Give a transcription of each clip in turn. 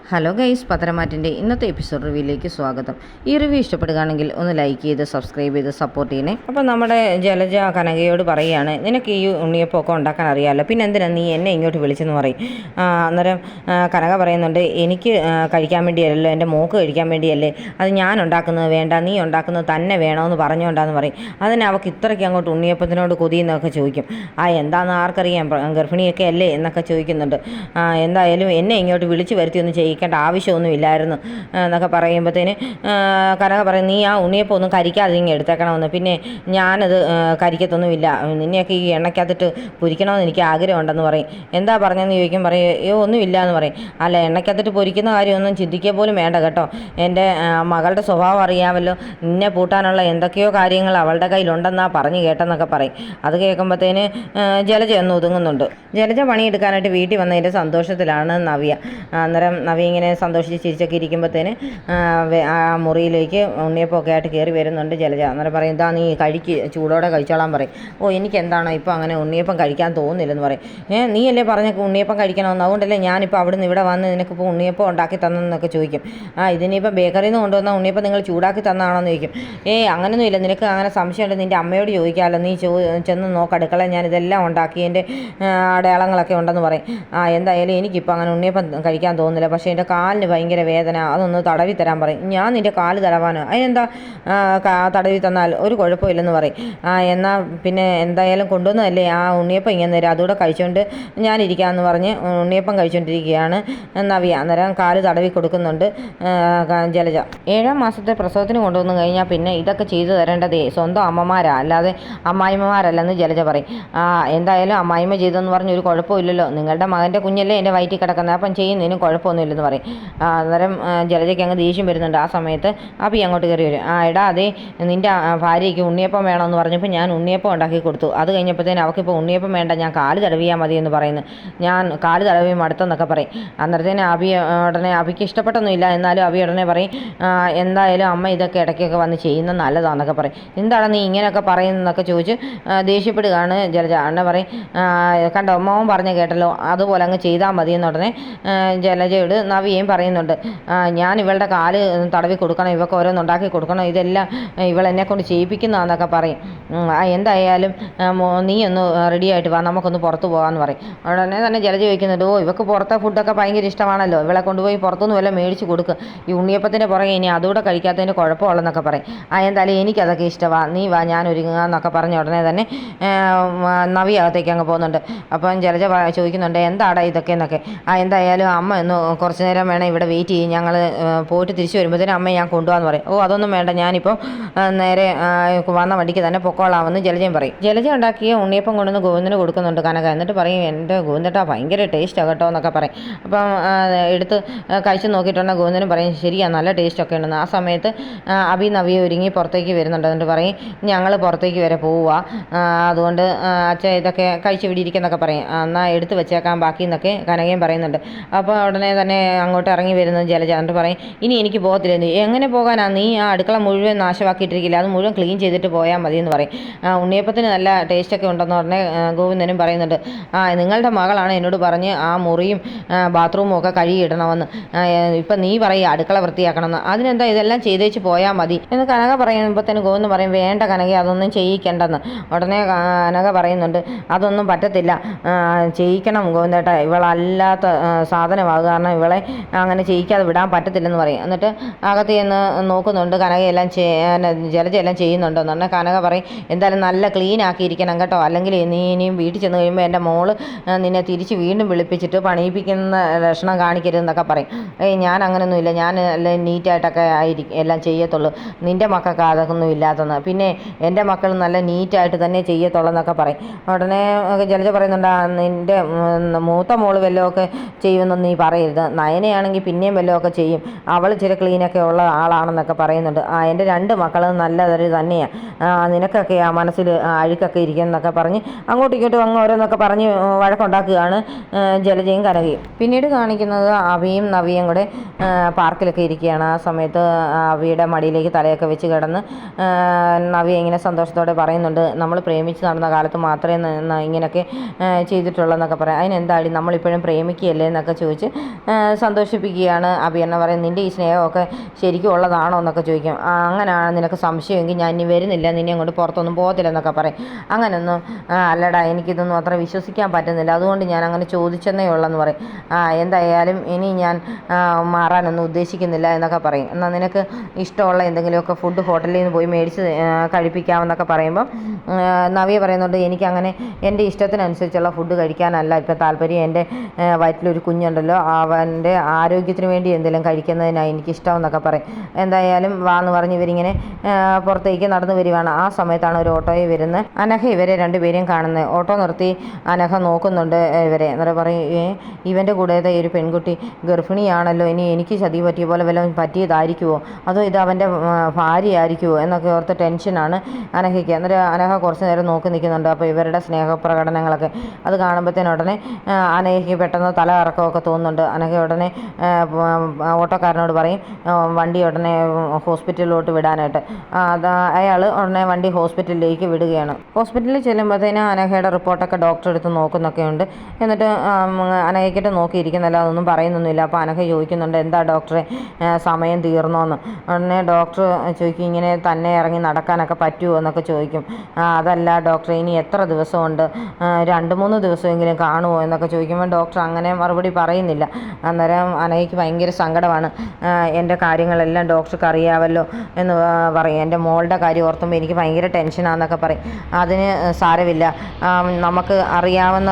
Hello guys, പത്തരമാറ്റിൻ്റെ ഇന്നത്തെ episode റിവ്യൂയിലേക്ക് സ്വാഗതം. ഈ റിവ്യൂ ഇഷ്ടപ്പെടുകയാണെങ്കിൽ ഒന്ന് ലൈക്ക് ചെയ്ത് സബ്സ്ക്രൈബ് ചെയ്ത് സപ്പോർട്ട് ചെയ്യണേ. അപ്പോൾ നമ്മുടെ ജലജ കനകയോട് പറയുകയാണ്, നിനക്ക് ഈ ഉണ്ണിയപ്പമൊക്കെ ഉണ്ടാക്കാൻ അറിയാമല്ലോ, പിന്നെ എന്തിനാണ് നീ എന്നെ ഇങ്ങോട്ട് വിളിച്ചെന്ന് പറയും. അന്നേരം കനക പറയുന്നുണ്ട്, എനിക്ക് കഴിക്കാൻ വേണ്ടിയല്ലോ, എൻ്റെ മോക്ക് കഴിക്കാൻ വേണ്ടിയല്ലേ, അത് ഞാൻ ഉണ്ടാക്കുന്നത് വേണ്ട, നീ ഉണ്ടാക്കുന്നത് തന്നെ വേണമെന്ന് പറഞ്ഞുകൊണ്ടാന്ന് പറയും. അതിന് അവൾക്ക് ഇത്രയ്ക്ക് അങ്ങോട്ട് ഉണ്ണിയപ്പത്തിനോട് കൊതിയെന്നൊക്കെ ചോദിക്കും. എന്താണെന്ന് ആർക്കറിയാം, ഗർഭിണിയൊക്കെ അല്ലേ എന്നൊക്കെ ചോദിക്കുന്നുണ്ട്. എന്തായാലും എന്നെ ഇങ്ങോട്ട് വിളിച്ച് വരുത്തി ഒന്ന് ചെയ്യിക്കേണ്ട ആവശ്യമൊന്നും ഇല്ലായിരുന്നു എന്നൊക്കെ പറയുമ്പോഴത്തേന് കനക പറയും, നീ ആ ഉണ്ണിയപ്പം ഒന്നും കരിക്കാതെ ഇങ്ങനെ എടുത്തേക്കണമെന്ന്, പിന്നെ ഞാനത് കരിക്കത്തൊന്നുമില്ല, നിന്നെയൊക്കെ ഈ എണ്ണയ്ക്കകത്തിട്ട് പൊരിക്കണമെന്ന് എനിക്ക് ആഗ്രഹമുണ്ടെന്ന് പറയും. എന്താ പറഞ്ഞതെന്ന് ചോദിക്കും. പറയും ഒന്നുമില്ല എന്ന് പറയും. അല്ല, എണ്ണയ്ക്കകത്തിട്ട് പൊരിക്കുന്ന കാര്യമൊന്നും ചിന്തിക്കുക പോലും വേണ്ട കേട്ടോ, എൻ്റെ മകളുടെ സ്വഭാവം അറിയാമല്ലോ, നിന്നെ പൂട്ടാനുള്ള എന്തൊക്കെയോ കാര്യങ്ങൾ അവളുടെ കയ്യിലുണ്ടെന്നാ പറഞ്ഞു കേട്ടെന്നൊക്കെ പറയും. അത് കേൾക്കുമ്പോഴത്തേന് ജലജ ഒന്ന് ഒതുങ്ങുന്നുണ്ട്. ജലജ പണിയെടുക്കാനായിട്ട് വീട്ടിൽ വന്നതിൻ്റെ സന്തോഷത്തിലാണ് നവ്യ. അന്നേരം നവ്യ ഇങ്ങനെ സന്തോഷിച്ച് ചിരിച്ചൊക്കെ ഇരിക്കുമ്പോഴത്തേന് ആ മുറിയിലേക്ക് ഉണ്ണിയപ്പമൊക്കെ ആയിട്ട് കയറി വരുന്നുണ്ട് ജലജ. അന്നേരം പറയും, ഇതാ നീ ചൂടോടെ കഴിച്ചോളാൻ പറയും. എനിക്ക് എന്താണോ ഇപ്പോൾ അങ്ങനെ ഉണ്ണിയപ്പം കഴിക്കാൻ തോന്നുന്നില്ലെന്ന് പറയും. നീ അല്ലേ പറഞ്ഞ ഉണ്ണിയപ്പം കഴിക്കണമെന്ന്, അതുകൊണ്ടല്ലേ ഞാനിപ്പോൾ അവിടുന്ന് ഇവിടെ വന്ന് നിനക്കിപ്പോൾ ഉണ്ണിയപ്പം ഉണ്ടാക്കി തന്നെന്നൊക്കെ ചോദിക്കും. ഇതിനിപ്പോൾ ബേക്കറിയിൽ നിന്ന് കൊണ്ടുവന്ന ഉണ്ണിയപ്പം നിങ്ങൾ ചൂടാക്കി തന്നാണെന്ന് ചോദിക്കും. അങ്ങനെയൊന്നും ഇല്ല, നിനക്ക് അങ്ങനെ സംശയമുണ്ട് നിൻ്റെ അമ്മയോട് ചോദിക്കാമല്ലോ, നീ ചെന്ന് നോക്ക് അടുക്കള, ഞാനിതെല്ലാം ഉണ്ടാക്കിയതിൻ്റെ അടയാളങ്ങളൊക്കെ ഉണ്ടെന്ന് പറയും. എന്തായാലും എനിക്കിപ്പോൾ അങ്ങനെ ഉണ്ണിയപ്പം കഴിക്കാൻ തോന്നുന്നില്ല, പക്ഷേ എൻ്റെ കാലിന് ഭയങ്കര വേദന, അതൊന്ന് തടവി തരാൻ പറയും. ഞാൻ നിൻ്റെ കാല് തടവാനോ, അതിനെന്താ തടവി തന്നാൽ ഒരു കുഴപ്പമില്ലെന്ന് പറയും. എന്നാൽ പിന്നെ എന്തായാലും കൊണ്ടുവന്നതല്ലേ, ആ ഉണ്ണിയപ്പം ഇങ്ങനെ തരാം, അതുകൂടെ കഴിച്ചുകൊണ്ട് ഞാനിരിക്കാമെന്ന് പറഞ്ഞ് ഉണ്ണിയപ്പം കഴിച്ചുകൊണ്ടിരിക്കുകയാണ് നവ്യ. അന്നേരം കാല് തടവി കൊടുക്കുന്നുണ്ട് ജലജ. 7ാം മാസത്തെ പ്രസവത്തിന് കൊണ്ടുവന്ന് കഴിഞ്ഞാൽ പിന്നെ ഇതൊക്കെ ചെയ്തു തരേണ്ടതേ സ്വന്തം അമ്മമാരാ, അല്ലാതെ അമ്മായിമ്മമാരല്ലെന്ന് ജലജ പറയും. എന്തായാലും അമ്മായിമ്മ ചെയ്തെന്ന് പറഞ്ഞ് ഒരു കുഴപ്പമില്ലല്ലോ, നിങ്ങളുടെ മകൻ്റെ കുഞ്ഞല്ലേ എൻ്റെ വയറ്റിൽ കിടക്കുന്നത്, അപ്പം ചെയ്യുന്നതിനും കുഴപ്പമൊന്നുമില്ലെന്ന് പറയും. അന്നേരം ജലജയ്ക്ക് അങ്ങ് ദേഷ്യം വരുന്നുണ്ട്. ആ സമയത്ത് അഭി അങ്ങോട്ട് കയറി വരും. എടാ അതെ, നിൻ്റെ ഭാര്യയ്ക്ക് ഉണ്ണിയപ്പം വേണമെന്ന് പറഞ്ഞപ്പോൾ ഞാൻ ഉണ്ണിയപ്പം ഉണ്ടാക്കി കൊടുത്തു, അത് കഴിഞ്ഞപ്പോഴത്തേന് അവൾക്കിപ്പോൾ ഉണ്ണിയപ്പം വേണ്ട, ഞാൻ കാല് തടവിയാൽ മതി എന്ന് പറയുന്നു. ഞാൻ കാല് തടവി മടുത്തെന്നൊക്കെ പറയും. അന്നേരത്തേന് അഭിക്ക് ഇഷ്ടപ്പെട്ടൊന്നുമില്ല, എന്നാലും അഭി ഉടനെ പറയും, എന്തായാലും അമ്മ ഇതൊക്കെ ഇടയ്ക്കൊക്കെ വന്ന് ചെയ്യുന്നത് നല്ലതാണെന്നൊക്കെ പറയും. എന്താണ് നീ ഇങ്ങനെയൊക്കെ പറയുന്നതെന്നൊക്കെ ചോദിച്ച് ദേഷ്യപ്പെടുകയാണ് ജലജ. അണ്ണ പറയും, കണ്ടോ മോൻ പറഞ്ഞ് കേട്ടല്ലോ, അതുപോലെ അങ്ങ് ചെയ്താൽ മതി എന്നുടനെ ജലജയോട് നവിയേയും പറയുന്നുണ്ട്. ഞാൻ ഇവളുടെ കാല് തടവി കൊടുക്കണം, ഇവൾക്ക് ഓരോന്നുണ്ടാക്കി കൊടുക്കണം, ഇതെല്ലാം ഇവളെന്നെ കൊണ്ട് ചെയ്യിപ്പിക്കുന്നതാണെന്നൊക്കെ പറയും. എന്തായാലും നീ ഒന്ന് റെഡി ആയിട്ട് വാ, നമുക്കൊന്ന് പുറത്ത് പോകാമെന്ന് പറയും. ഉടനെ തന്നെ ജലജ ചോദിക്കുന്നുണ്ട്, ഇവൾക്ക് പുറത്തെ ഫുഡൊക്കെ ഭയങ്കര ഇഷ്ടമാണല്ലോ, ഇവളെ കൊണ്ടുപോയി പുറത്തുനിന്ന് വല്ല മേടിച്ച് കൊടുക്കുക, ഈ ഉണ്ണിയപ്പത്തിൻ്റെ പുറകെ ഇനി അതുകൂടെ കഴിക്കാത്തതിന് കുഴപ്പമുള്ളെന്നൊക്കെ പറയും. എന്തായാലും എനിക്കതൊക്കെ ഇഷ്ടമാണ്, നീ വാ ഞാൻ ഒരുങ്ങാന്നൊക്കെ പറഞ്ഞ ഉടനെ തന്നെ നവി അകത്തേക്ക് അങ്ങ് പോകുന്നുണ്ട്. അപ്പം ജലജ ചോദിക്കുന്നുണ്ട്, എന്താടാ ഇതൊക്കെ എന്നൊക്കെ. എന്തായാലും അമ്മ ഒന്ന് കുറച്ച് നേരം വേണം ഇവിടെ വെയിറ്റ് ചെയ്യും, ഞങ്ങൾ പോയിട്ട് തിരിച്ച് വരുമ്പോഴത്തേനും അമ്മ ഞാൻ കൊണ്ടുപോകാമെന്ന് പറയും. അതൊന്നും വേണ്ട, ഞാനിപ്പോൾ നേരെ വന്ന വണ്ടിക്ക് തന്നെ പൊക്കോളാമെന്ന് ജലജയും പറയും. ജലജ ഉണ്ടാക്കിയ ഉണ്ണിയപ്പം കൊണ്ടുവന്ന് ഗോവിന്ദന് കൊടുക്കുന്നുണ്ട് കനക. എന്നിട്ട് പറയും, എൻ്റെ ഗോവിന്ദേട്ടാ ഭയങ്കര ടേസ്റ്റാണ് കേട്ടോ എന്നൊക്കെ പറയും. അപ്പം എടുത്ത് കഴിച്ച് നോക്കിയിട്ടുണ്ടെങ്കിൽ ഗോവിന്ദനും പറയും, ശരിയാണ് നല്ല ടേസ്റ്റൊക്കെ ഉണ്ടെന്ന്. ആ സമയത്ത് അഭി നവിയെ ഒരുങ്ങി പുറത്തേക്ക് വരുന്നുണ്ട്. എന്നിട്ട് പറയും, ഞങ്ങൾ പുറത്തേക്ക് വരെ പോവുക, അതുകൊണ്ട് അച്ഛൻ ഇതൊക്കെ കഴിച്ച് ഇവിടെ ഇരിക്കുന്നൊക്കെ പറയും. എന്നാൽ എടുത്ത് വെച്ചേക്കാൻ ബാക്കി എന്നൊക്കെ കനകയും പറയുന്നുണ്ട്. അപ്പോൾ ഉടനെ തന്നെ അങ്ങോട്ട് ഇറങ്ങി വരുന്നത് ജലജ. എന്നിട്ട് പറയും, ഇനി എനിക്ക് പോകത്തില്ല. എങ്ങനെ പോകാനാ, നീ ആ അടുക്കള മുഴുവൻ നാശമാക്കിയിട്ടിരിക്കില്ല, അത് മുഴുവൻ ക്ലീൻ ചെയ്തിട്ട് പോയാൽ മതി എന്ന് പറയും. ഉണ്ണിയപ്പത്തിന് നല്ല ടേസ്റ്റൊക്കെ ഉണ്ടെന്ന് പറഞ്ഞ് ഗോവിന്ദനും പറയുന്നുണ്ട്. നിങ്ങളുടെ മകളാണ് എന്നോട് പറഞ്ഞ് ആ മുറിയും ബാത്റൂമും ഒക്കെ കഴുകിയിടണമെന്ന്, ഇപ്പം നീ പറയുക അടുക്കള വൃത്തിയാക്കണമെന്ന്, അതിനെന്താ ഇതെല്ലാം ചെയ്തേച്ച് പോയാൽ മതി എന്ന് കനക പറയുമ്പോഴത്തേന് ഗോവിന്ദൻ പറയും, വേണ്ട കനക, അതൊന്നും ചെയ്യിക്കേണ്ടെന്ന്. ഉടനെ കനക പറയുന്നുണ്ട്, അതൊന്നും പറ്റത്തില്ല, ചെയ്യിക്കണം ഗോവിന്ദേട്ട, ഇവളല്ലാത്ത സാധനമാകുക, കാരണം ഇവളെ അങ്ങനെ ചെയ്യിക്കാതെ വിടാൻ പറ്റത്തില്ലെന്ന് പറയും. എന്നിട്ട് അകത്ത് ചെന്ന് നോക്കുന്നുണ്ട്, കനകയെല്ലാം ജലജയെല്ലാം ചെയ്യുന്നുണ്ടെന്ന് പറഞ്ഞാൽ കനക പറയും, എന്തായാലും നല്ല ക്ലീൻ ആക്കിയിരിക്കണം കേട്ടോ, അല്ലെങ്കിൽ നീ ഇനിയും വീട്ടിൽ ചെന്ന് കഴിയുമ്പോൾ എൻ്റെ മോള് നിന്നെ തിരിച്ച് വീണ്ടും വിളിപ്പിച്ചിട്ട് പണിയിപ്പിക്കുന്ന ലക്ഷണം കാണിക്കരുതെന്നൊക്കെ പറയും. ഞാൻ അങ്ങനെയൊന്നുമില്ല, ഞാൻ എല്ലാം നീറ്റായിട്ടൊക്കെ എല്ലാം ചെയ്യത്തുള്ളൂ, നിൻ്റെ മക്കൾക്ക് അതൊന്നും ഇല്ലാത്തതെന്ന്, പിന്നെ എൻ്റെ മക്കൾ നല്ല നീറ്റായിട്ട് തന്നെ ചെയ്യത്തുള്ളൂ എന്നൊക്കെ പറയും. ഉടനെ ജലജ പറയുന്നുണ്ട്, നിൻ്റെ മൂത്ത മോള് വല്ലതുമൊക്കെ ചെയ്യുമെന്നൊന്നും നീ പറയരുത്, നയനയാണെങ്കിൽ പിന്നെയും വല്ലതുമൊക്കെ ചെയ്യും, അവൾ ഇച്ചിരി ക്ലീനൊക്കെ ഉള്ള ആളാണെന്നൊക്കെ പറയുന്നുണ്ട്. എൻ്റെ 2 മക്കളും നല്ലതൊരു തന്നെയാണ്, നിനക്കൊക്കെ ആ മനസ്സിൽ അഴുക്കൊക്കെ ഇരിക്കുന്നൊക്കെ പറഞ്ഞ് അങ്ങോട്ടും ഇങ്ങോട്ടും അങ്ങ് ഓരോന്നൊക്കെ പറഞ്ഞ് വഴക്കുണ്ടാക്കുകയാണ് ജലജയും കനകയും. പിന്നീട് കാണിക്കുന്നത് അവിയും നവിയും കൂടെ പാർക്കിലൊക്കെ ഇരിക്കുകയാണ്. ആ സമയത്ത് അവിയുടെ മടിയിലേക്ക് തലയൊക്കെ വെച്ച് കിടന്ന് നവ്യ ഇങ്ങനെ സന്തോഷത്തോടെ പറയുന്നുണ്ട്, നമ്മൾ പ്രേമിച്ച് നടന്ന കാലത്ത് മാത്രമേ ഇങ്ങനെയൊക്കെ ചെയ്തിട്ടുള്ളതെന്നൊക്കെ പറയാം. അതിനെന്താടി നമ്മളിപ്പോഴും പ്രേമിക്കുകയല്ലേ എന്നൊക്കെ ചോദിച്ച് സന്തോഷിപ്പിക്കുകയാണ്. അഭിയെണ്ണ പറയും, നിൻ്റെ ഈ സ്നേഹമൊക്കെ ശരിക്കും ഉള്ളതാണോ എന്നൊക്കെ ചോദിക്കും. അങ്ങനെയാണ് നിനക്ക് സംശയമെങ്കിൽ ഞാൻ ഇനി വരുന്നില്ല, നിന്നെ അങ്ങോട്ട് പുറത്തൊന്നും പോകത്തില്ലെന്നൊക്കെ പറയും. അങ്ങനെയൊന്നും അല്ലടാ, എനിക്കിതൊന്നും അത്ര വിശ്വസിക്കാൻ പറ്റുന്നില്ല, അതുകൊണ്ട് ഞാൻ അങ്ങനെ ചോദിച്ചെന്നേ ഉള്ളെന്ന് പറയും. എന്തായാലും ഇനി ഞാൻ മാറാനൊന്നും ഉദ്ദേശിക്കുന്നില്ല എന്നൊക്കെ പറയും. എന്നാൽ നിനക്ക് ഇഷ്ടമുള്ള എന്തെങ്കിലുമൊക്കെ ഫുഡ് ഹോട്ടലിൽ നിന്ന് പോയി മേടിച്ച് കഴിപ്പിക്കാമെന്നൊക്കെ പറയുമ്പം നവ്യ പറയുന്നുണ്ട്, എനിക്കങ്ങനെ എൻ്റെ ഇഷ്ടത്തിനനുസരിച്ചുള്ള ഫുഡ് കഴിക്കാനല്ല ഇപ്പം താല്പര്യം. എൻ്റെ വയറ്റിലൊരു കുഞ്ഞുണ്ടല്ലോ, അവൻ്റെ ആരോഗ്യത്തിന് വേണ്ടി എന്തെങ്കിലും കഴിക്കുന്നതിനാണ് എനിക്കിഷ്ടം എന്നൊക്കെ പറയും. എന്തായാലും വാന്ന് പറഞ്ഞ് ഇവരിങ്ങനെ പുറത്തേക്ക് നടന്നു വരികയാണ്. ആ സമയത്താണ് ഒരു ഓട്ടോയിൽ വരുന്നത്. അനഘ ഇവരെ രണ്ടുപേരെയും കാണുന്നത്. ഓട്ടോ നിർത്തി അനഘ നോക്കുന്നുണ്ട് ഇവരെ. എന്നിട്ട് പറയും, ഇവൻ്റെ കൂടെ ഒരു പെൺകുട്ടി ഗർഭിണിയാണല്ലോ, ഇനി എനിക്ക് ചതി പറ്റിയ പോലെ വല്ലതും പറ്റിയതായിരിക്കുമോ, അതോ ഇത് അവൻ്റെ ഭാര്യയായിരിക്കുമോ എന്നൊക്കെ ഓർത്ത് ടെൻഷനാണ് അനഘയ്ക്ക്. എന്നിട്ട് അനഘ കുറച്ച് നേരം നോക്കി നിൽക്കുന്നുണ്ട്. അപ്പോൾ ഇവരുടെ സ്നേഹപ്രകടനങ്ങളൊക്കെ അത് കാണുമ്പോഴത്തേനും ഉടനെ അനഘയ്ക്ക് പെട്ടെന്ന് തല കറക്കമൊക്കെ തോന്നുന്നുണ്ട്. അനഘ ഉടനെ ഓട്ടോക്കാരനോട് പറയും വണ്ടി ഉടനെ ഹോസ്പിറ്റലിലോട്ട് വിടാനായിട്ട്. അയാൾ ഉടനെ വണ്ടി ഹോസ്പിറ്റലിലേക്ക് വിടുകയാണ്. ഹോസ്പിറ്റലിൽ ചെല്ലുമ്പോഴത്തേനും അനഘയുടെ റിപ്പോർട്ടൊക്കെ ഡോക്ടർ എടുത്ത് നോക്കുന്നൊക്കെ ഉണ്ട്. എന്നിട്ട് അനഘയ്ക്കിട്ട് നോക്കിയിരിക്കുന്നല്ല, അതൊന്നും പറയുന്നൊന്നുമില്ല. അപ്പോൾ അനഘ ചോദിക്കുന്നുണ്ട്, എന്താ ഡോക്ടറെ സമയം തീർന്നോന്ന്. ഉടനെ ഡോക്ടർ ചോദിക്കും, ഇങ്ങനെ തന്നെ ഇറങ്ങി നടക്കാനൊക്കെ പറ്റുമോ എന്നൊക്കെ ചോദിക്കും. അതല്ല ഡോക്ടറെ, ഇനി എത്ര ദിവസമുണ്ട്, 2-3 ദിവസമെങ്കിലും കാണുമോ എന്നൊക്കെ ചോദിക്കുമ്പോൾ ഡോക്ടർ അങ്ങനെ മറുപടി പറയുന്നില്ല. അന്നേരം അനഘയ്ക്ക് ഭയങ്കര സങ്കടമാണ്. എൻ്റെ കാര്യങ്ങളെല്ലാം ഡോക്ടർക്ക് അറിയാമല്ലോ എന്ന് പറയും. എൻ്റെ മോളുടെ കാര്യം ഓർത്തുമ്പോൾ എനിക്ക് ഭയങ്കര ടെൻഷനാണെന്നൊക്കെ പറയും. അതിന് സാരമില്ല, നമുക്ക് അറിയാവുന്ന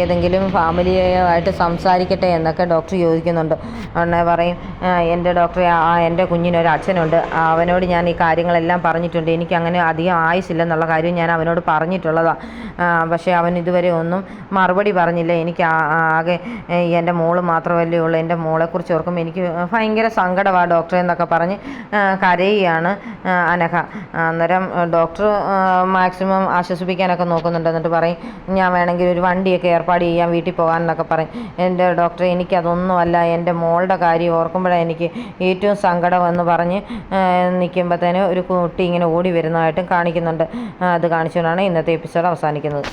ഏതെങ്കിലും ഫാമിലിയായിട്ട് സംസാരിക്കട്ടെ എന്നൊക്കെ ഡോക്ടർ ചോദിക്കുന്നുണ്ട്. ഉടനെ പറയും, എൻ്റെ ഡോക്ടറെ എൻ്റെ കുഞ്ഞിനൊരു അച്ഛനുണ്ട്, അവനോട് ഞാൻ ഈ കാര്യങ്ങളെല്ലാം പറഞ്ഞിട്ടുണ്ട്, എനിക്കങ്ങനെ അധികം ആയുസില്ലെന്നുള്ള കാര്യം ഞാൻ അവനോട് പറഞ്ഞിട്ടുള്ളതാണ്. പക്ഷേ അവൻ ഇതുവരെ ഒന്നും മറുപടി പറഞ്ഞില്ല. എനിക്ക് ആകെ എൻ്റെ മോള് മാത്രമല്ലേ ഉള്ളൂ, എൻ്റെ മോളെക്കുറിച്ച് ഓർക്കുമ്പോൾ എനിക്ക് ഭയങ്കര സങ്കടമാണ് ഡോക്ടറെ എന്നൊക്കെ പറഞ്ഞ് കരയുകയാണ് അനഘ. അന്നേരം ഡോക്ടർ മാക്സിമം ആശ്വസിപ്പിക്കാനൊക്കെ നോക്കുന്നുണ്ട്. എന്നിട്ട് പറയും, ഞാൻ വേണമെങ്കിൽ ഒരു വണ്ടിയൊക്കെ ഏർപ്പാട് ചെയ്യാൻ വീട്ടിൽ പോകാമെന്നൊക്കെ പറയും. എൻ്റെ ഡോക്ടറെ, എനിക്കതൊന്നുമല്ല, എൻ്റെ മോളുടെ കാര്യം ഓർക്കുമ്പോഴാണ് എനിക്ക് ഏറ്റവും സങ്കടമെന്ന് പറഞ്ഞ് നിൽക്കുമ്പോഴത്തേന് ഒരു കുട്ടി ഇങ്ങനെ ഓടി വരുന്നതായിട്ടും കാണിക്കുന്നുണ്ട്. അത് കാണിച്ചുകൊണ്ടാണ് ഇന്നത്തെ എപ്പിസോഡ് അവസാനിക്കുന്നത്.